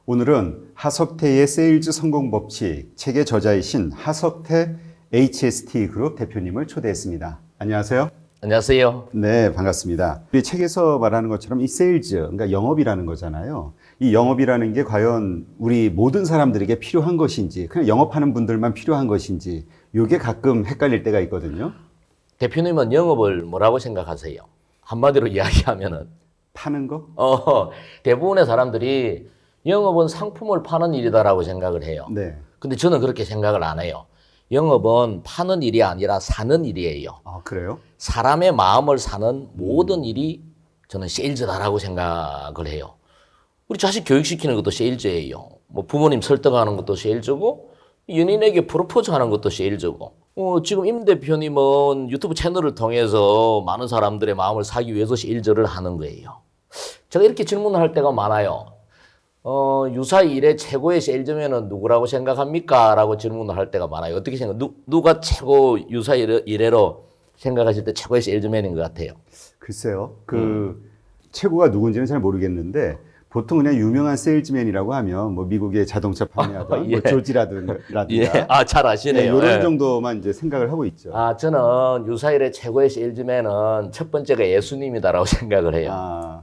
오늘은 하석태의 세일즈 성공 법칙 책의 저자이신 하석태 HST 그룹 대표님을 초대했습니다. 안녕하세요. 안녕하세요. 네, 반갑습니다. 우리 책에서 말하는 것처럼 이 세일즈, 그러니까 영업이라는 거잖아요. 이 영업이라는 게 과연 우리 모든 사람들에게 필요한 것인지, 그냥 영업하는 분들만 필요한 것인지, 이게 가끔 헷갈릴 때가 있거든요. 대표님은 영업을 뭐라고 생각하세요? 한마디로 이야기하면은 파는 거? 대부분의 사람들이 영업은 상품을 파는 일이다라고 생각을 해요. 네. 근데 저는 그렇게 생각을 안 해요. 영업은 파는 일이 아니라 사는 일이에요. 아, 그래요? 사람의 마음을 사는 모든 일이 저는 세일즈다라고 생각을 해요. 우리 자식 교육시키는 것도 세일즈예요. 뭐 부모님 설득하는 것도 세일즈고, 연인에게 프로포즈 하는 것도 세일즈고, 지금 임 대표님은 유튜브 채널을 통해서 많은 사람들의 마음을 사기 위해서 세일즈를 하는 거예요. 제가 이렇게 질문을 할 때가 많아요. 유사히 일의 최고의 세일즈맨은 누구라고 생각합니까? 라고 질문을 할 때가 많아요. 어떻게 누가 최고 유사히 일회로 생각하실 때 최고의 세일즈맨인 것 같아요? 글쎄요. 최고가 누군지는 잘 모르겠는데, 보통 그냥 유명한 세일즈맨이라고 하면 뭐 미국의 자동차 판매하던 예. 뭐 조지라든가 예. 잘 아시네요. 이런 예. 정도만 이제 생각을 하고 있죠. 저는 유사일의 최고의 세일즈맨은 첫 번째가 예수님이다라고 생각을 해요. 아,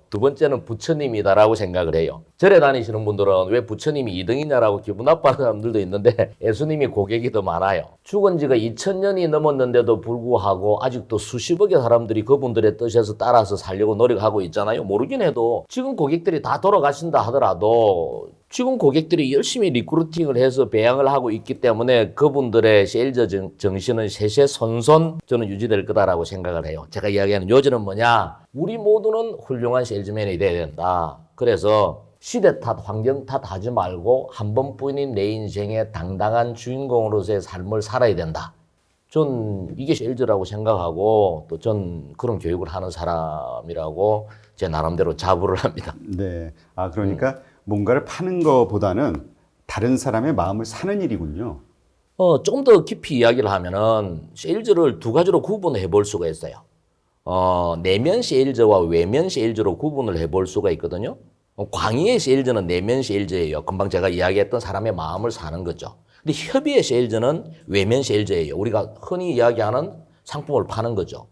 두 번째는 부처님이다라고 생각을 해요. 절에 다니시는 분들은 왜 부처님이 2등이냐라고 기분 나빠하는 사람들도 있는데 예수님이 고객이 더 많아요. 죽은 지가 2000년이 넘었는데도 불구하고 아직도 수십억의 사람들이 그분들의 뜻에서 따라서 살려고 노력하고 있잖아요. 모르긴 해도 지금 고객들이 다 돌아가신다 하더라도 지금 고객들이 열심히 리크루팅을 해서 배양을 하고 있기 때문에 그분들의 세일즈 정신은 세세손손 저는 유지될 거다라고 생각을 해요. 제가 이야기하는 요지는 뭐냐? 우리 모두는 훌륭한 세일즈맨이 돼야 된다. 그래서 시대 탓, 환경 탓 하지 말고 한 번뿐인 내 인생의 당당한 주인공으로서의 삶을 살아야 된다. 전 이게 세일즈라고 생각하고 또 전 그런 교육을 하는 사람이라고 제 나름대로 자부를 합니다. 네. 아, 그러니까 뭔가를 파는 거보다는 다른 사람의 마음을 사는 일이군요. 좀 더 깊이 이야기를 하면은 세일즈를 두 가지로 구분해 볼 수가 있어요. 내면 세일즈와 외면 세일즈로 구분을 해 볼 수가 있거든요. 광의의 세일즈는 내면 세일즈예요. 금방 제가 이야기했던 사람의 마음을 사는 거죠. 근데 협의의 세일즈는 외면 세일즈예요. 우리가 흔히 이야기하는 상품을 파는 거죠.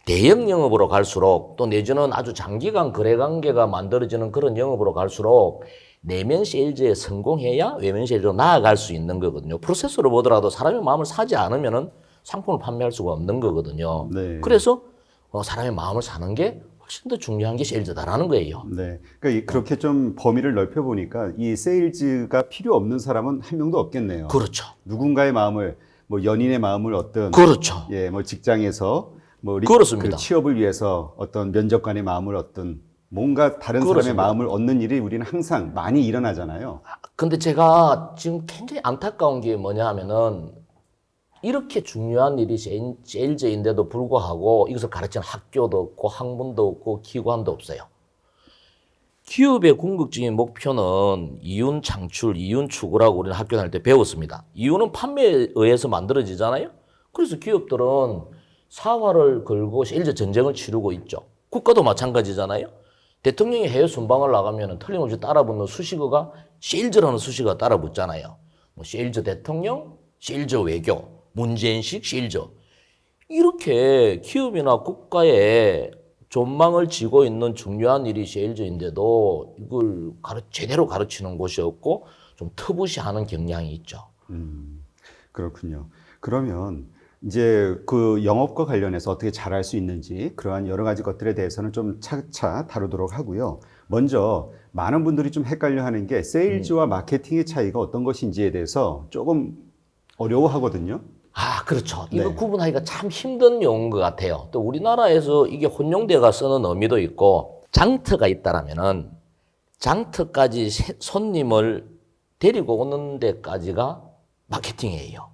대형 영업으로 갈수록 또 내지는 아주 장기간 거래 관계가 만들어지는 그런 영업으로 갈수록 내면 세일즈에 성공해야 외면 세일즈로 나아갈 수 있는 거거든요. 프로세스로 보더라도 사람의 마음을 사지 않으면은 상품을 판매할 수가 없는 거거든요. 네. 그래서 사람의 마음을 사는 게 훨씬 더 중요한 게 세일즈다라는 거예요. 네. 그러니까 그렇게 좀 범위를 넓혀 보니까 이 세일즈가 필요 없는 사람은 한 명도 없겠네요. 그렇죠. 누군가의 마음을 뭐 연인의 마음을 얻든 그렇죠. 예, 뭐 직장에서 뭐 그렇습니다. 그 취업을 위해서 어떤 면접관의 마음을 얻든 뭔가 다른 그렇습니다. 사람의 마음을 얻는 일이 우리는 항상 많이 일어나잖아요. 근데 제가 지금 굉장히 안타까운 게 뭐냐 하면은 이렇게 중요한 일이 세일즈인데도 불구하고 이것을 가르치는 학교도 없고 학문도 없고 기관도 없어요. 기업의 궁극적인 목표는 이윤 창출, 이윤 추구라고 우리는 학교 다닐 때 배웠습니다. 이윤은 판매에 의해서 만들어지잖아요. 그래서 기업들은 사활을 걸고 세일즈 전쟁을 치르고 있죠. 국가도 마찬가지잖아요. 대통령이 해외 순방을 나가면 틀림없이 따라붙는 수식어가 세일즈라는 수식어가 따라붙잖아요. 뭐 세일즈 대통령, 세일즈 외교, 문재인식 세일즈. 이렇게 기업이나 국가에 존망을 쥐고 있는 중요한 일이 세일즈인데도 이걸 제대로 가르치는 곳이 없고 좀 터부시하는 경향이 있죠. 그렇군요. 그러면 이제 그 영업과 관련해서 어떻게 잘할 수 있는지 그러한 여러 가지 것들에 대해서는 좀 차차 다루도록 하고요. 먼저 많은 분들이 좀 헷갈려 하는 게 세일즈와 마케팅의 차이가 어떤 것인지에 대해서 조금 어려워하거든요. 그렇죠. 이거 네. 구분하기가 참 힘든 용어인 것 같아요. 또 우리나라에서 이게 혼용돼가 쓰는 의미도 있고, 장터가 있다라면은 장터까지 손님을 데리고 오는 데까지가 마케팅이에요.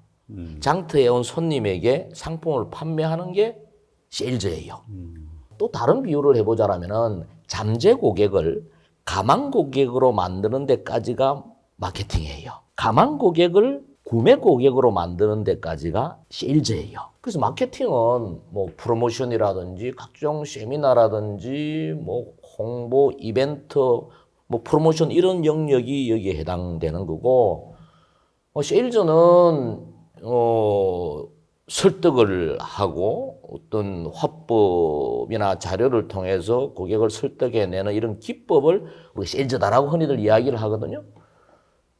장터에 온 손님에게 상품을 판매하는 게 세일즈예요. 또 다른 비유를 해보자라면은 잠재 고객을 가망 고객으로 만드는 데까지가 마케팅이에요. 가망 고객을 구매 고객으로 만드는 데까지가 세일즈예요. 그래서 마케팅은 뭐 프로모션이라든지 각종 세미나라든지 뭐 홍보, 이벤트, 뭐 프로모션 이런 영역이 여기에 해당되는 거고, 세일즈는 설득을 하고 어떤 화법이나 자료를 통해서 고객을 설득해내는 이런 기법을 우리 세일즈다라고 흔히들 이야기를 하거든요.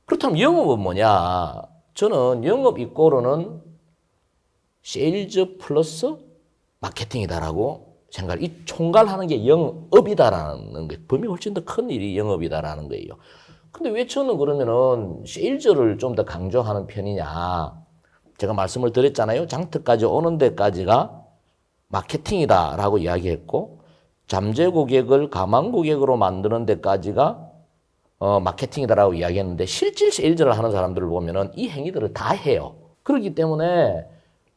그렇다면 영업은 뭐냐? 저는 영업 이꼬르는 세일즈 플러스 마케팅이다라고 생각. 이 총괄하는 게 영업이다라는 게 범위 훨씬 더 큰 일이 영업이다라는 거예요. 근데 왜 저는 그러면은 세일즈를 좀 더 강조하는 편이냐? 제가 말씀을 드렸잖아요. 장터까지 오는 데까지가 마케팅이다라고 이야기했고, 잠재 고객을 가망 고객으로 만드는 데까지가 마케팅이다라고 이야기했는데, 실질 세일즈를 하는 사람들을 보면은 이 행위들을 다 해요. 그렇기 때문에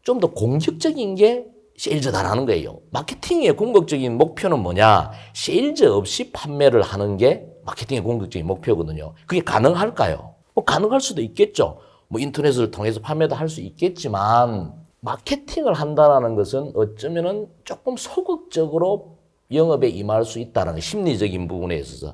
좀 더 공격적인 게 세일즈다라는 거예요. 마케팅의 궁극적인 목표는 뭐냐? 세일즈 없이 판매를 하는 게 마케팅의 궁극적인 목표거든요. 그게 가능할까요? 뭐 가능할 수도 있겠죠. 뭐 인터넷을 통해서 판매도 할 수 있겠지만, 마케팅을 한다는 것은 어쩌면은 조금 소극적으로 영업에 임할 수 있다는 심리적인 부분에 있어서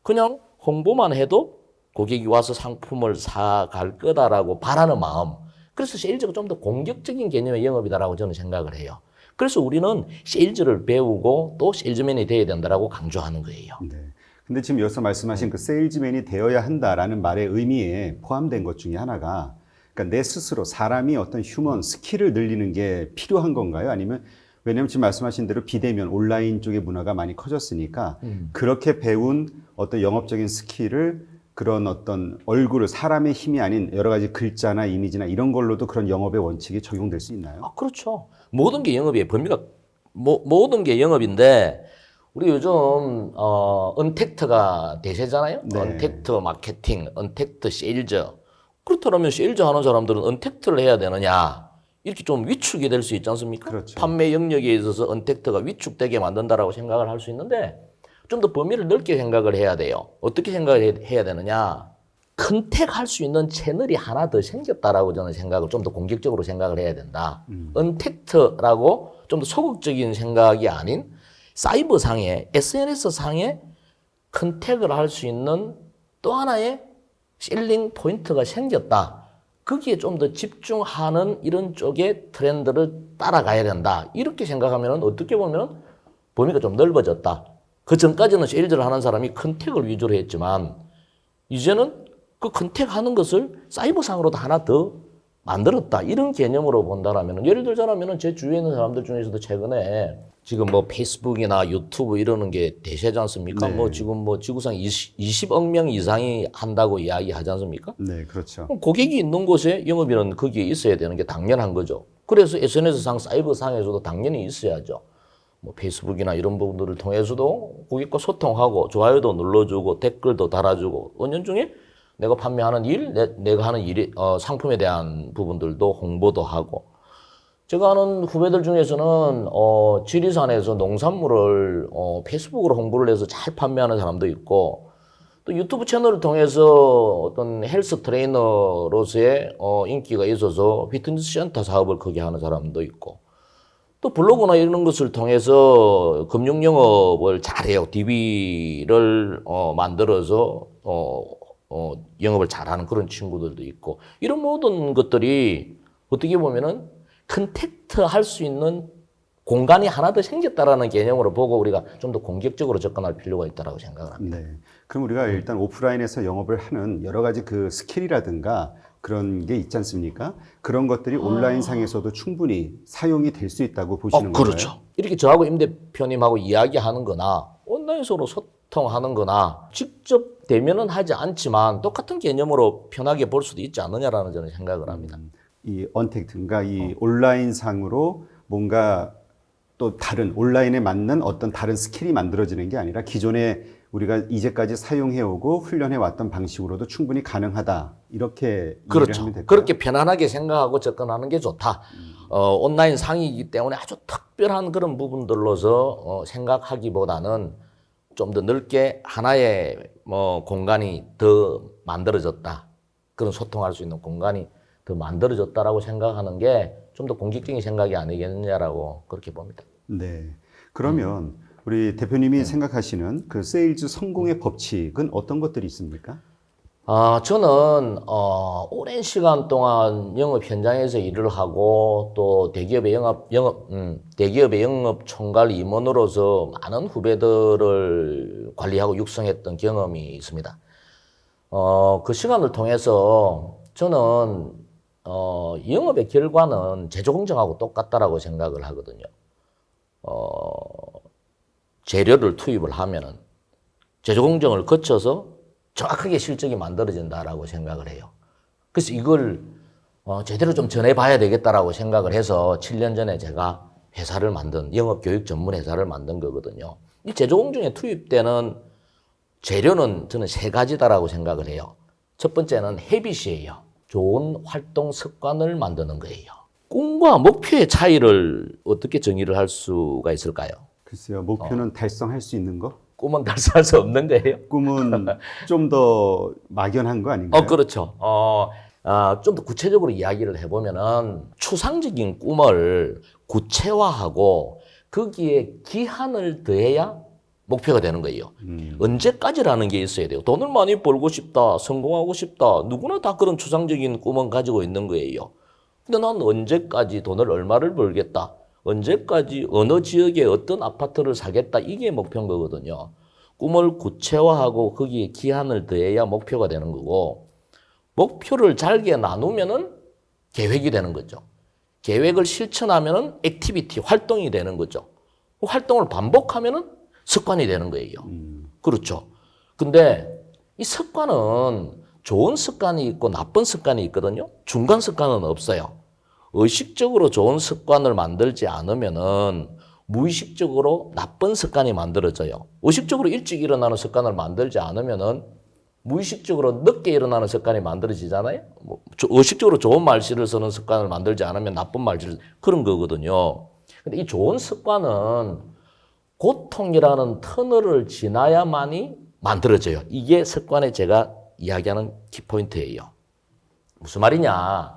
그냥 홍보만 해도 고객이 와서 상품을 사갈 거다라고 바라는 마음. 그래서 세일즈가 좀 더 공격적인 개념의 영업이다라고 저는 생각을 해요. 그래서 우리는 세일즈를 배우고 또 세일즈맨이 돼야 된다라고 강조하는 거예요. 네. 근데 지금 여기서 말씀하신 그 세일즈맨이 되어야 한다라는 말의 의미에 포함된 것 중에 하나가, 그러니까 내 스스로 사람이 어떤 휴먼 스킬을 늘리는 게 필요한 건가요? 아니면, 왜냐면 지금 말씀하신 대로 비대면 온라인 쪽의 문화가 많이 커졌으니까 그렇게 배운 어떤 영업적인 스킬을 그런 어떤 얼굴을, 사람의 힘이 아닌 여러 가지 글자나 이미지나 이런 걸로도 그런 영업의 원칙이 적용될 수 있나요? 그렇죠. 모든 게 영업이에요. 범위가 모든 게 영업인데, 우리 요즘 언택트가 대세잖아요. 네. 언택트 마케팅, 언택트 세일즈. 그렇다면 세일즈 하는 사람들은 언택트를 해야 되느냐? 이렇게 좀 위축이 될 수 있지 않습니까? 그렇죠. 판매 영역에 있어서 언택트가 위축되게 만든다라고 생각을 할 수 있는데, 좀 더 범위를 넓게 생각을 해야 돼요. 어떻게 생각을 해야 되느냐? 컨택할 수 있는 채널이 하나 더 생겼다라고 저는 생각을, 좀 더 공격적으로 생각을 해야 된다. 언택트라고 좀 더 소극적인 생각이 아닌 사이버상에, SNS상에 컨택을 할 수 있는 또 하나의 셀링 포인트가 생겼다. 거기에 좀 더 집중하는 이런 쪽의 트렌드를 따라가야 된다. 이렇게 생각하면 어떻게 보면 범위가 좀 넓어졌다. 그 전까지는 세일즈를 하는 사람이 컨택을 위주로 했지만, 이제는 그 컨택하는 것을 사이버상으로도 하나 더 만들었다. 이런 개념으로 본다라면, 예를 들자면 제 주위에 있는 사람들 중에서도 최근에 지금 뭐 페이스북이나 유튜브 이러는 게 대세지 않습니까? 네. 뭐 지금 뭐 지구상 20억 명 이상이 한다고 이야기하지 않습니까? 네, 그렇죠. 그럼 고객이 있는 곳에 영업인은 거기에 있어야 되는 게 당연한 거죠. 그래서 SNS상, 사이버상에서도 당연히 있어야죠. 뭐 페이스북이나 이런 부분들을 통해서도 고객과 소통하고 좋아요도 눌러주고 댓글도 달아주고, 은연중에 내가 판매하는 일, 내가 하는 일이 상품에 대한 부분들도 홍보도 하고. 제가 아는 후배들 중에서는 지리산에서 농산물을 페이스북으로 홍보를 해서 잘 판매하는 사람도 있고, 또 유튜브 채널을 통해서 어떤 헬스 트레이너로서의 인기가 있어서 피트니스 센터 사업을 크게 하는 사람도 있고, 또 블로그나 이런 것을 통해서 금융 영업을 잘해요. DB를 만들어서 영업을 잘하는 그런 친구들도 있고, 이런 모든 것들이 어떻게 보면은 컨택트 할 수 있는 공간이 하나 더 생겼다라는 개념으로 보고 우리가 좀 더 공격적으로 접근할 필요가 있다고 생각을 합니다. 네. 그럼 우리가 일단 오프라인에서 영업을 하는 여러 가지 그 스킬이라든가 그런 게 있지 않습니까? 그런 것들이 온라인 상에서도 충분히 사용이 될 수 있다고 보시는 건가요? 그렇죠. 이렇게 저하고 임 대표님하고 이야기하는 거나 온라인으로 소통하는 거나 직접 대면은 하지 않지만 똑같은 개념으로 편하게 볼 수도 있지 않느냐라는 저는 생각을 합니다. 이 언택트, 그러니까 이 온라인 상으로 뭔가 또 다른 온라인에 맞는 어떤 다른 스킬이 만들어지는 게 아니라 기존에 우리가 이제까지 사용해오고 훈련해왔던 방식으로도 충분히 가능하다. 이렇게 이해를 그렇죠. 하면 될까요? 그렇게 편안하게 생각하고 접근하는 게 좋다. 온라인 상이기 때문에 아주 특별한 그런 부분들로서 생각하기보다는 좀 더 넓게 하나의 공간이 더 만들어졌다. 그런 소통할 수 있는 공간이 더 만들어졌다라고 생각하는 게 좀 더 공격적인 생각이 아니겠느냐라고 그렇게 봅니다. 네. 그러면 우리 대표님이 생각하시는 그 세일즈 성공의 법칙은 어떤 것들이 있습니까? 저는 오랜 시간 동안 영업 현장에서 일을 하고 또 대기업의 영업 총괄 임원으로서 많은 후배들을 관리하고 육성했던 경험이 있습니다. 그 시간을 통해서 저는 영업의 결과는 제조공정하고 똑같다라고 생각을 하거든요. 재료를 투입을 하면은 제조공정을 거쳐서 정확하게 실적이 만들어진다라고 생각을 해요. 그래서 이걸 제대로 좀 전해봐야 되겠다라고 생각을 해서 7년 전에 제가 회사를 만든 영업교육 전문 회사를 만든 거거든요. 이 제조공정에 투입되는 재료는 저는 세 가지다라고 생각을 해요. 첫 번째는 헤빗이에요. 좋은 활동 습관을 만드는 거예요. 꿈과 목표의 차이를 어떻게 정의를 할 수가 있을까요? 글쎄요, 목표는 달성할 수 있는 거? 꿈은 달성할 수 없는 거예요. 꿈은 좀 더 막연한 거 아닌가요? 그렇죠. 좀 더 구체적으로 이야기를 해보면은 추상적인 꿈을 구체화하고 거기에 기한을 더해야 목표가 되는 거예요. 언제까지라는 게 있어야 돼요. 돈을 많이 벌고 싶다, 성공하고 싶다. 누구나 다 그런 추상적인 꿈은 가지고 있는 거예요. 근데 난 언제까지 돈을 얼마를 벌겠다. 언제까지 어느 지역에 어떤 아파트를 사겠다. 이게 목표인 거거든요. 꿈을 구체화하고 거기에 기한을 더해야 목표가 되는 거고 목표를 잘게 나누면은 계획이 되는 거죠. 계획을 실천하면은 액티비티, 활동이 되는 거죠. 활동을 반복하면은 습관이 되는 거예요. 그렇죠. 근데 이 습관은 좋은 습관이 있고 나쁜 습관이 있거든요. 중간 습관은 없어요. 의식적으로 좋은 습관을 만들지 않으면은 무의식적으로 나쁜 습관이 만들어져요. 의식적으로 일찍 일어나는 습관을 만들지 않으면은 무의식적으로 늦게 일어나는 습관이 만들어지잖아요. 의식적으로 좋은 말씨를 쓰는 습관을 만들지 않으면 나쁜 말씨를 그런 거거든요. 근데 이 좋은 습관은 고통이라는 터널을 지나야만이 만들어져요. 이게 습관에 제가 이야기하는 키포인트예요. 무슨 말이냐?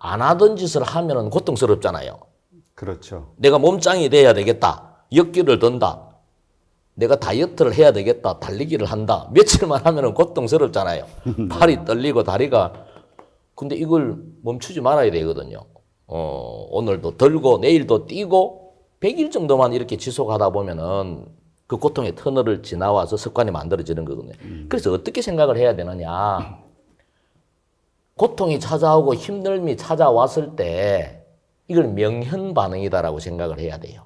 안 하던 짓을 하면은 고통스럽잖아요. 그렇죠. 내가 몸짱이 돼야 되겠다. 역기를 든다. 내가 다이어트를 해야 되겠다. 달리기를 한다. 며칠만 하면은 고통스럽잖아요. 팔이 떨리고 다리가. 근데 이걸 멈추지 말아야 되거든요. 오늘도 들고 내일도 뛰고 100일 정도만 이렇게 지속하다 보면은 그 고통의 터널을 지나와서 습관이 만들어지는 거거든요. 그래서 어떻게 생각을 해야 되느냐. 고통이 찾아오고 힘듦이 찾아왔을 때 이걸 명현 반응이다라고 생각을 해야 돼요.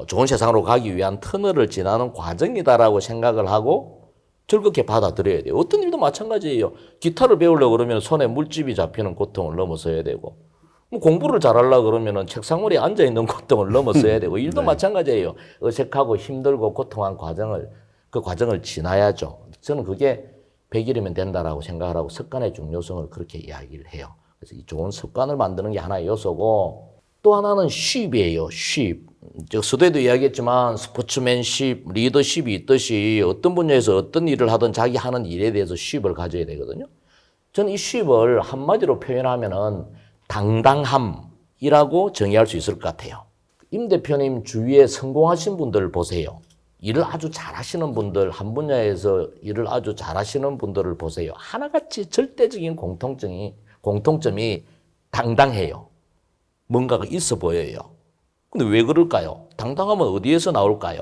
좋은 세상으로 가기 위한 터널을 지나는 과정이다라고 생각을 하고 즐겁게 받아들여야 돼요. 어떤 일도 마찬가지예요. 기타를 배우려고 그러면 손에 물집이 잡히는 고통을 넘어서야 되고 뭐 공부를 잘하려고 그러면 책상머리에 앉아있는 고통을 넘어서야 되고 일도 네. 마찬가지예요. 어색하고 힘들고 고통한 그 과정을 지나야죠. 저는 그게 100일이면 된다라고 생각을 하고 습관의 중요성을 그렇게 이야기를 해요. 그래서 이 좋은 습관을 만드는 게 하나의 요소고 또 하나는 쉽이에요. 쉽. 서두에도 이야기했지만 스포츠맨십, 리더십이 있듯이 어떤 분야에서 어떤 일을 하든 자기 하는 일에 대해서 쉽을 가져야 되거든요. 저는 이 쉽을 한마디로 표현하면은 당당함이라고 정의할 수 있을 것 같아요. 임 대표님 주위에 성공하신 분들 보세요. 일을 아주 잘하시는 분들, 한 분야에서 일을 아주 잘하시는 분들을 보세요. 하나같이 절대적인 공통점이 당당해요. 뭔가가 있어 보여요. 근데 왜 그럴까요? 당당함은 어디에서 나올까요?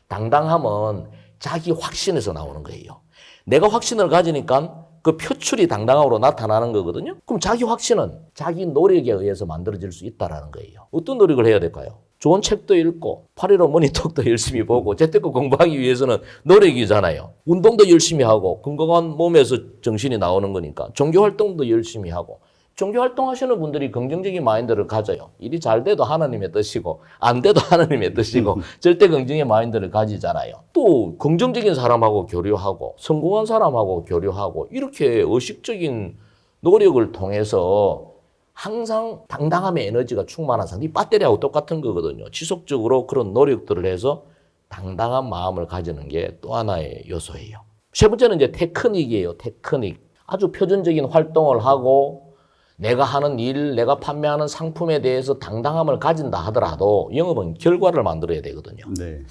당당함은 자기 확신에서 나오는 거예요. 내가 확신을 가지니까 그 표출이 당당함으로 나타나는 거거든요. 그럼 자기 확신은 자기 노력에 의해서 만들어질 수 있다는 거예요. 어떤 노력을 해야 될까요? 좋은 책도 읽고 8.15 머니톡도 열심히 보고 재테크 공부하기 위해서는 노력이잖아요. 운동도 열심히 하고 건강한 몸에서 정신이 나오는 거니까 종교활동도 열심히 하고 종교활동 하시는 분들이 긍정적인 마인드를 가져요. 일이 잘 돼도 하나님의 뜻이고 안 돼도 하나님의 뜻이고 절대 긍정의 마인드를 가지잖아요. 또 긍정적인 사람하고 교류하고 성공한 사람하고 교류하고 이렇게 의식적인 노력을 통해서 항상 당당함의 에너지가 충만한 사람, 이 배터리하고 똑같은 거거든요. 지속적으로 그런 노력들을 해서 당당한 마음을 가지는 게 또 하나의 요소예요. 세 번째는 이제 테크닉이에요. 테크닉. 아주 표준적인 활동을 하고 내가 하는 일, 내가 판매하는 상품에 대해서 당당함을 가진다 하더라도 영업은 결과를 만들어야 되거든요. 네.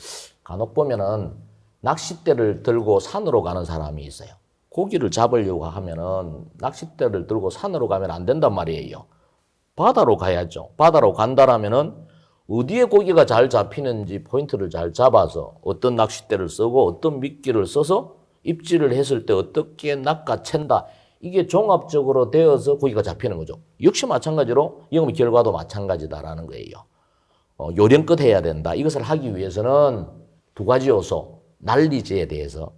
간혹 보면은 낚싯대를 들고 산으로 가는 사람이 있어요. 고기를 잡으려고 하면은 낚싯대를 들고 산으로 가면 안 된단 말이에요. 바다로 가야죠. 바다로 간다라면은 어디에 고기가 잘 잡히는지 포인트를 잘 잡아서 어떤 낚싯대를 쓰고 어떤 미끼를 써서 입질을 했을 때 어떻게 낚아챈다. 이게 종합적으로 되어서 고기가 잡히는 거죠. 역시 마찬가지로 영업 결과도 마찬가지다라는 거예요. 요령껏 해야 된다. 이것을 하기 위해서는 두 가지 요소, 난리지에 대해서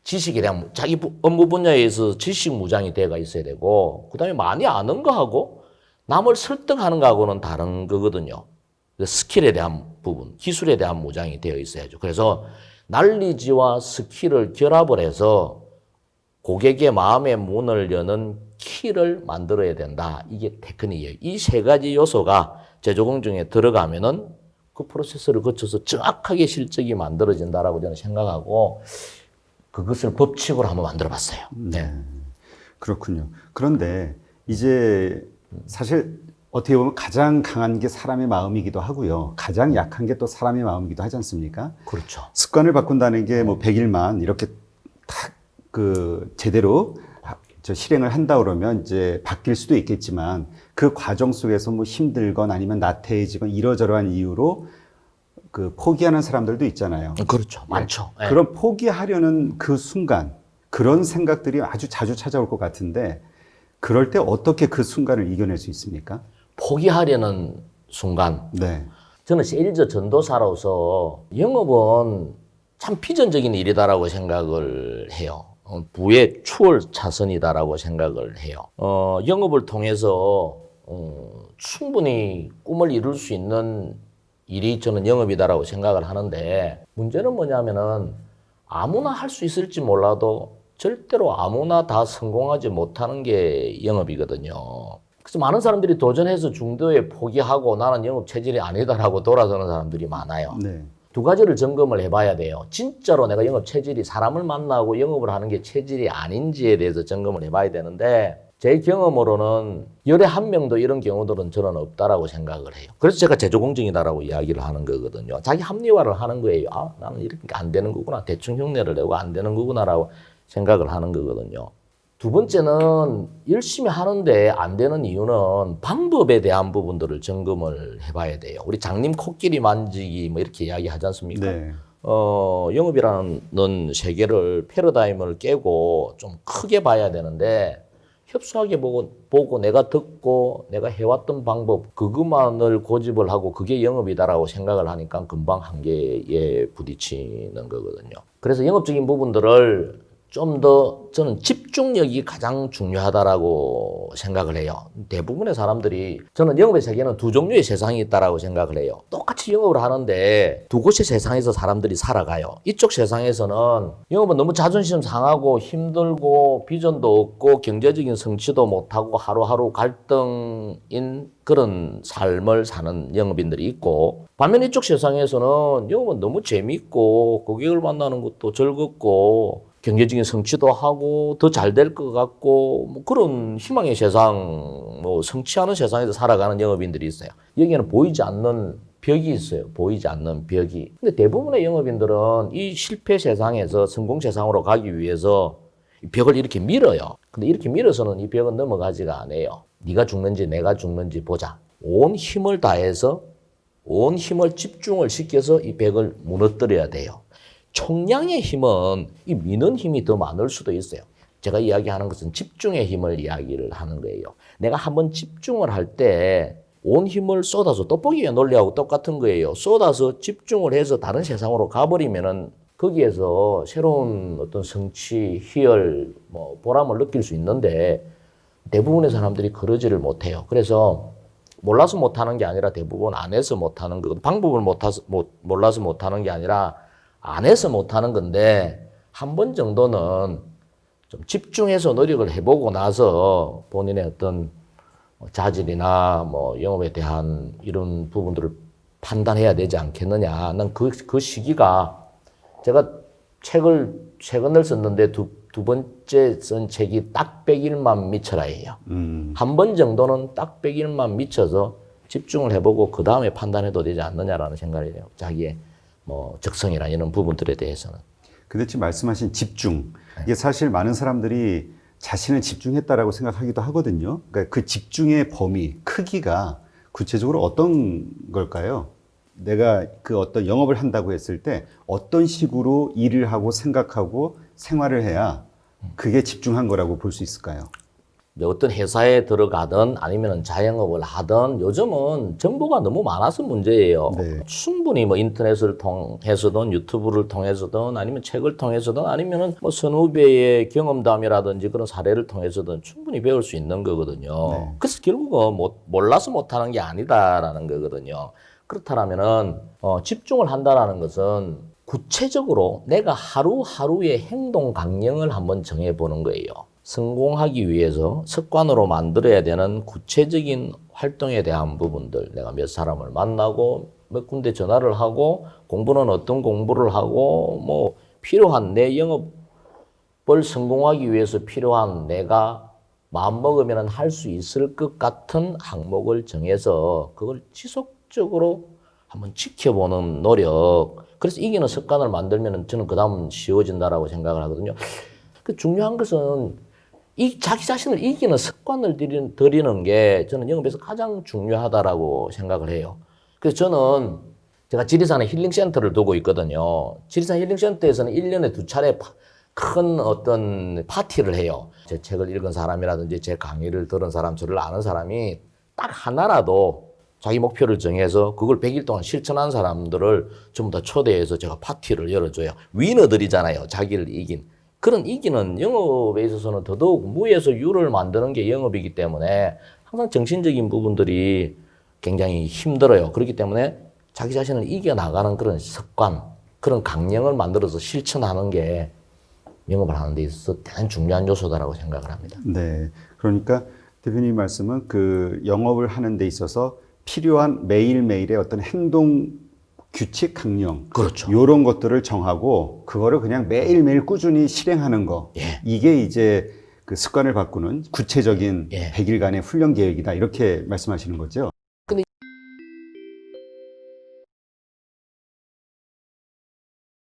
지식에 대한 자기 업무 분야에서 지식 무장이 돼가 있어야 되고, 그다음에 많이 아는 거하고 남을 설득하는 거하고는 다른 거거든요. 스킬에 대한 부분, 기술에 대한 무장이 되어 있어야죠. 그래서 난리지와 스킬을 결합을 해서 고객의 마음의 문을 여는 키를 만들어야 된다. 이게 테크닉이에요. 이 세 가지 요소가 제조공정에 들어가면은 그 프로세스를 거쳐서 정확하게 실적이 만들어진다라고 저는 생각하고 그것을 법칙으로 한번 만들어 봤어요. 네. 그렇군요. 그런데 이제 사실 어떻게 보면 가장 강한 게 사람의 마음이기도 하고요. 가장 약한 게 또 사람의 마음이기도 하지 않습니까? 그렇죠. 습관을 바꾼다는 게 뭐 100일만 이렇게 딱 제대로 실행을 한다 그러면 이제 바뀔 수도 있겠지만 그 과정 속에서 뭐 힘들건 아니면 나태해지건 이러저러한 이유로 포기하는 사람들도 있잖아요. 그렇죠. 많죠. 네. 그런 포기하려는 그 순간 그런 생각들이 아주 자주 찾아올 것 같은데 그럴 때 어떻게 그 순간을 이겨낼 수 있습니까? 포기하려는 순간. 네. 저는 세일즈 전도사로서 영업은 참 비전적인 일이다라고 생각을 해요. 부의 추월 차선이다라고 생각을 해요. 영업을 통해서 충분히 꿈을 이룰 수 있는 일이 저는 영업이다라고 생각을 하는데 문제는 뭐냐면은 아무나 할 수 있을지 몰라도 절대로 아무나 다 성공하지 못하는 게 영업이거든요. 그래서 많은 사람들이 도전해서 중도에 포기하고 나는 영업 체질이 아니다라고 돌아서는 사람들이 많아요. 네. 두 가지를 점검을 해봐야 돼요. 진짜로 내가 영업 체질이 사람을 만나고 영업을 하는 게 체질이 아닌지에 대해서 점검을 해봐야 되는데 제 경험으로는 열에 한 명도 이런 경우들은 저는 없다라고 생각을 해요. 그래서 제가 제조공정이다라고 이야기를 하는 거거든요. 자기 합리화를 하는 거예요. 아, 나는 이렇게 안 되는 거구나. 대충 흉내를 내고 안 되는 거구나라고 생각을 하는 거거든요. 두 번째는 열심히 하는데 안 되는 이유는 방법에 대한 부분들을 점검을 해봐야 돼요. 우리 장님 코끼리 만지기 뭐 이렇게 이야기하지 않습니까? 네. 영업이라는 세계를 패러다임을 깨고 좀 크게 봐야 되는데 협소하게 보고 내가 듣고 내가 해왔던 방법 그것만을 고집을 하고 그게 영업이다라고 생각을 하니까 금방 한계에 부딪히는 거거든요. 그래서 영업적인 부분들을 좀 더 저는 집중력이 가장 중요하다라고 생각을 해요. 대부분의 사람들이 저는 영업의 세계는 두 종류의 세상이 있다라고 생각을 해요. 똑같이 영업을 하는데 두 곳의 세상에서 사람들이 살아가요. 이쪽 세상에서는 영업은 너무 자존심 상하고 힘들고 비전도 없고 경제적인 성취도 못하고 하루하루 갈등인 그런 삶을 사는 영업인들이 있고 반면 이쪽 세상에서는 영업은 너무 재미있고 고객을 만나는 것도 즐겁고 경제적인 성취도 하고 더 잘 될 것 같고 뭐 그런 희망의 세상, 뭐 성취하는 세상에서 살아가는 영업인들이 있어요. 여기에는 보이지 않는 벽이 있어요. 보이지 않는 벽이. 근데 대부분의 영업인들은 이 실패 세상에서 성공 세상으로 가기 위해서 이 벽을 이렇게 밀어요. 근데 이렇게 밀어서는 이 벽은 넘어가지가 않아요. 네가 죽는지 내가 죽는지 보자. 온 힘을 다해서 온 힘을 집중을 시켜서 이 벽을 무너뜨려야 돼요. 총량의 힘은 이 미는 힘이 더 많을 수도 있어요. 제가 이야기하는 것은 집중의 힘을 이야기를 하는 거예요. 내가 한번 집중을 할 때 온 힘을 쏟아서 떡볶이의 논리하고 똑같은 거예요. 쏟아서 집중을 해서 다른 세상으로 가버리면은 거기에서 새로운 어떤 성취, 희열, 뭐 보람을 느낄 수 있는데 대부분의 사람들이 그러지를 못해요. 그래서 몰라서 못하는 게 아니라 대부분 안 해서 못하는 거거든요. 방법을 몰라서 못하는 게 아니라 안 해서 못하는 건데 한 번 정도는 좀 집중해서 노력을 해보고 나서 본인의 어떤 자질이나 뭐 영업에 대한 이런 부분들을 판단해야 되지 않겠느냐. 난 그 시기가 제가 책을 최근을 썼는데 두 번째 쓴 책이 딱 100일만 미쳐라예요. 한 번 정도는 딱 100일만 미쳐서 집중을 해보고 그 다음에 판단해도 되지 않느냐라는 생각이 해요. 자기의 뭐 적성이나 이런 부분들에 대해서는. 근데 지금 말씀하신 집중, 이게 사실 많은 사람들이 자신은 집중했다라고 생각하기도 하거든요. 그러니까 그 집중의 범위, 크기가 구체적으로 어떤 걸까요? 내가 그 어떤 영업을 한다고 했을 때 어떤 식으로 일을 하고 생각하고 생활을 해야 그게 집중한 거라고 볼 수 있을까요? 어떤 회사에 들어가든 아니면 자영업을 하든 요즘은 정보가 너무 많아서 문제예요. 네. 충분히 뭐 인터넷을 통해서든 유튜브를 통해서든 아니면 책을 통해서든 아니면은 뭐 선후배의 경험담이라든지 그런 사례를 통해서든 충분히 배울 수 있는 거거든요. 네. 그래서 결국은 몰라서 못하는 게 아니다라는 거거든요. 그렇다면은 집중을 한다라는 것은 구체적으로 내가 하루하루의 행동 강령을 한번 정해보는 거예요. 성공하기 위해서 습관으로 만들어야 되는 구체적인 활동에 대한 부분들, 내가 몇 사람을 만나고 몇 군데 전화를 하고 공부는 어떤 공부를 하고 뭐 필요한 내 영업을 성공하기 위해서 필요한 내가 마음먹으면 할 수 있을 것 같은 항목을 정해서 그걸 지속적으로 한번 지켜보는 노력. 그래서 이기는 습관을 만들면 저는 그 다음 쉬워진다라고 생각을 하거든요. 그 중요한 것은 자기 자신을 이기는 습관을 들이는 게 저는 영업에서 가장 중요하다라고 생각을 해요. 그래서 저는 제가 지리산에 힐링센터를 두고 있거든요. 지리산 힐링센터에서는 1년에 2차례 큰 어떤 파티를 해요. 제 책을 읽은 사람이라든지 제 강의를 들은 사람, 저를 아는 사람이 딱 하나라도 자기 목표를 정해서 그걸 100일 동안 실천한 사람들을 전부 다 초대해서 제가 파티를 열어줘요. 위너들이잖아요. 자기를 이긴. 그런 이기는 영업에 있어서는 더더욱 무에서 유를 만드는 게 영업이기 때문에 항상 정신적인 부분들이 굉장히 힘들어요. 그렇기 때문에 자기 자신을 이겨나가는 그런 습관, 그런 강령을 만들어서 실천하는 게 영업을 하는 데 있어서 대단히 중요한 요소다라고 생각을 합니다. 네. 그러니까 대표님 말씀은 그 영업을 하는 데 있어서 필요한 매일매일의 어떤 행동 규칙 강령. 그렇죠. 이런 것들을 정하고 그거를 그냥 매일매일 꾸준히 실행하는 거. 예. 이게 이제 그 습관을 바꾸는 구체적인 예. 100일간의 훈련 계획이다. 이렇게 말씀하시는 거죠.